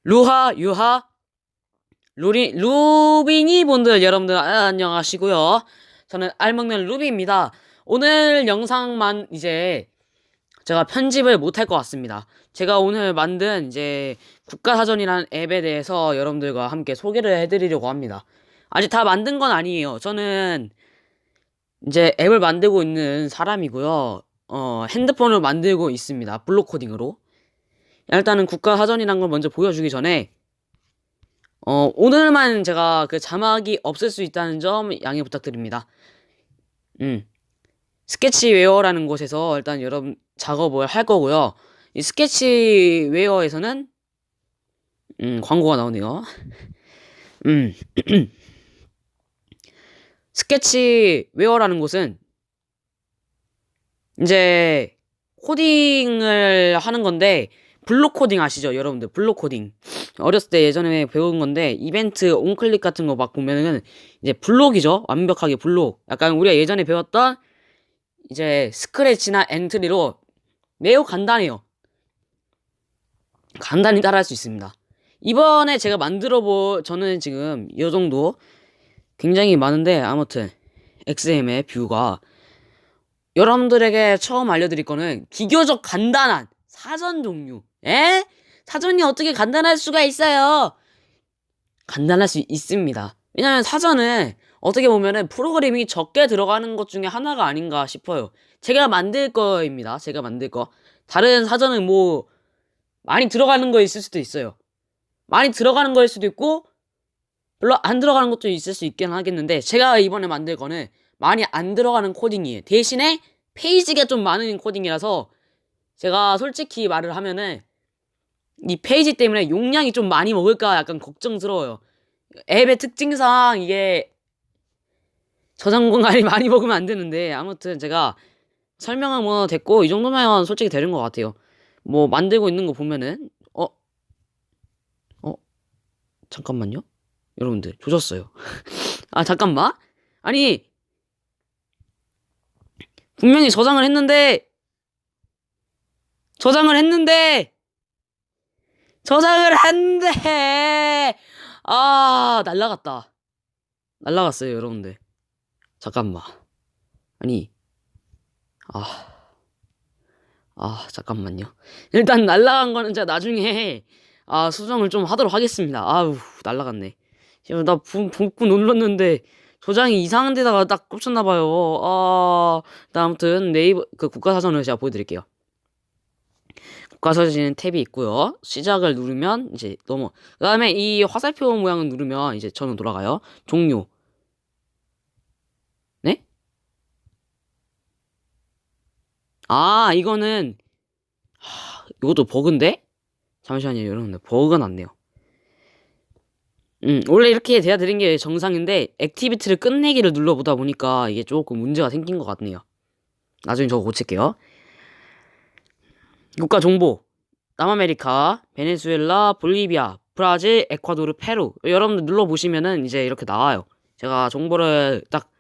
루하, 유하, 루비니 분들 여러분들 안녕하시고요. 저는 알먹는 루비입니다. 오늘 영상만 이제 제가 편집을 못할 것 같습니다. 제가 오늘 만든 이제 국가사전이라는 앱에 대해서 여러분들과 함께 소개를 해드리려고 합니다. 아직 다 만든 건 아니에요. 저는 이제 앱을 만들고 있는 사람이고요. 핸드폰을 만들고 있습니다. 블록 코딩으로. 일단은 국가사전이란 걸 먼저 보여주기 전에 오늘만 제가 그 자막이 없을 수 있다는 점 양해 부탁드립니다. 스케치웨어라는 곳에서 일단 여러분 작업을 할 거고요. 이 스케치웨어에서는 광고가 나오네요. 스케치웨어라는 곳은 이제 코딩을 하는 건데 블록 코딩 아시죠? 여러분들 블록 코딩 어렸을 때 예전에 배운 건데 이벤트 온클릭 같은 거 막 보면은 이제 블록이죠. 완벽하게 블록. 약간 우리가 예전에 배웠던 이제 스크래치나 엔트리로 매우 간단해요. 간단히 따라할 수 있습니다. 이번에 제가 저는 지금 이 정도 굉장히 많은데 아무튼 XM의 뷰가 여러분들에게 처음 알려드릴 거는 비교적 간단한 사전 종류. 사전이 어떻게 간단할 수가 있어요? 간단할 수 있습니다. 왜냐면 사전은 어떻게 보면은 프로그램이 적게 들어가는 것 중에 하나가 아닌가 싶어요. 제가 만들 거입니다. 제가 만들 거. 다른 사전은 뭐 많이 들어가는 거 있을 수도 있어요. 많이 들어가는 거일 수도 있고 별로 안 들어가는 것도 있을 수 있긴 하겠는데 제가 이번에 만들 거는 많이 안 들어가는 코딩이에요. 대신에 페이지가 좀 많은 코딩이라서 제가 솔직히 말을 하면은 이 페이지 때문에 용량이 좀 많이 먹을까 약간 걱정스러워요. 앱의 특징상 이게 저장 공간이 많이 먹으면 안 되는데 아무튼 제가 설명은 뭐 됐고 이 정도면 솔직히 되는 것 같아요. 뭐 만들고 있는 거 보면은 잠깐만요. 여러분들 조졌어요. 아 잠깐만. 아니 분명히 저장을 했는데 날라갔다. 날라갔어요 여러분들. 잠깐만. 아니 잠깐만요. 일단 날라간 거는 제가 나중에 수정을 좀 하도록 하겠습니다. 아우 날라갔네. 지금 나 복구 눌렀는데 저장이 이상한 데다가 딱 꽂혔나봐요. 아무튼 네이버 그 국가사전을 제가 보여드릴게요. 국가사전 탭이 있고요. 시작을 누르면 이제 그 다음에 이 화살표 모양을 누르면 이제 저는 돌아가요. 종료. 네? 이거는 이것도 버그인데? 잠시만요 여러분들 버그가 났네요. 원래 이렇게 돼야 되는 게 정상인데 액티비티를 끝내기를 눌러보다 보니까 이게 조금 문제가 생긴 것 같네요. 나중에 저거 고칠게요. 국가 정보 남아메리카, 베네수엘라, 볼리비아, 브라질, 에콰도르, 페루 여러분들 눌러보시면은 이제 이렇게 나와요. 제가 정보를 딱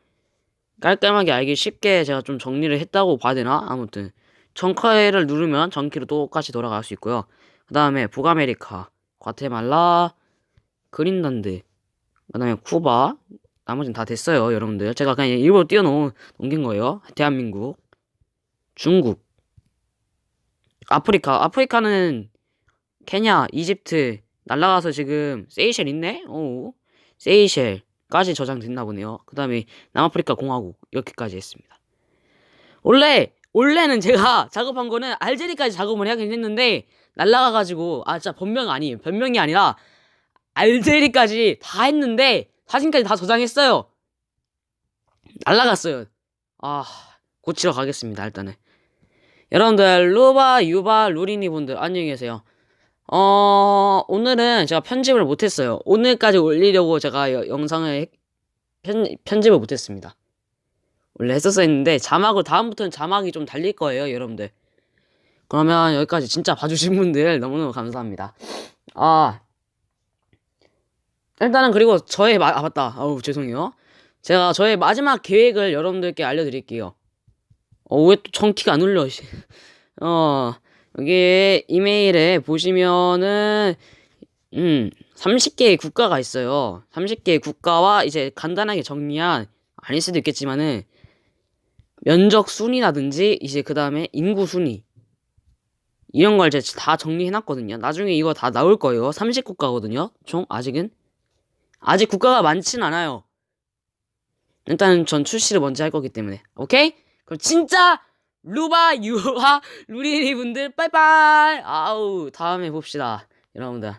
깔끔하게 알기 쉽게 제가 좀 정리를 했다고 봐야 되나? 아무튼 정커를 누르면 전키로 똑같이 돌아갈 수 있고요. 그 다음에 북아메리카, 과테말라, 그린란드, 그 다음에 쿠바, 나머지는 다 됐어요 여러분들. 제가 그냥 일부러 넘긴 거예요. 대한민국, 중국, 아프리카는 케냐, 이집트 날라가서 지금 세이셸 있네? 세이셸까지 저장됐나 보네요. 그 다음에 남아프리카 공화국 이렇게까지 했습니다. 원래는 제가 작업한 거는 알제리까지 작업을 하긴 했는데 날라가가지고 진짜 변명이 아니라 알제리까지 다 했는데 사진까지 다 저장했어요. 날라갔어요. 고치러 가겠습니다 일단은. 여러분들 루바, 유바, 루리니 분들 안녕히 계세요. 오늘은 제가 편집을 못했어요. 오늘까지 올리려고 제가 영상을 편집을 못했습니다. 원래 했었어야 했는데 다음부터는 자막이 좀 달릴 거예요 여러분들. 그러면 여기까지 진짜 봐주신 분들 너무너무 감사합니다. 일단은 그리고 맞다. 죄송해요. 제가 저의 마지막 계획을 여러분들께 알려드릴게요. 왜 또 정키가 안 울려? 여기 이메일에 보시면은 30개의 국가가 있어요. 30개의 국가와 이제 간단하게 정리한, 아닐 수도 있겠지만은, 면적 순위라든지, 이제 그 다음에 인구 순위. 이런 걸 이제 다 정리해놨거든요. 나중에 이거 다 나올 거예요. 30국가거든요. 총, 아직은. 아직 국가가 많진 않아요. 일단 전 출시를 먼저 할 거기 때문에. 오케이? 그럼 진짜, 루바, 유하, 루리리 분들, 빠이빠이! 아우, 다음에 봅시다. 여러분들.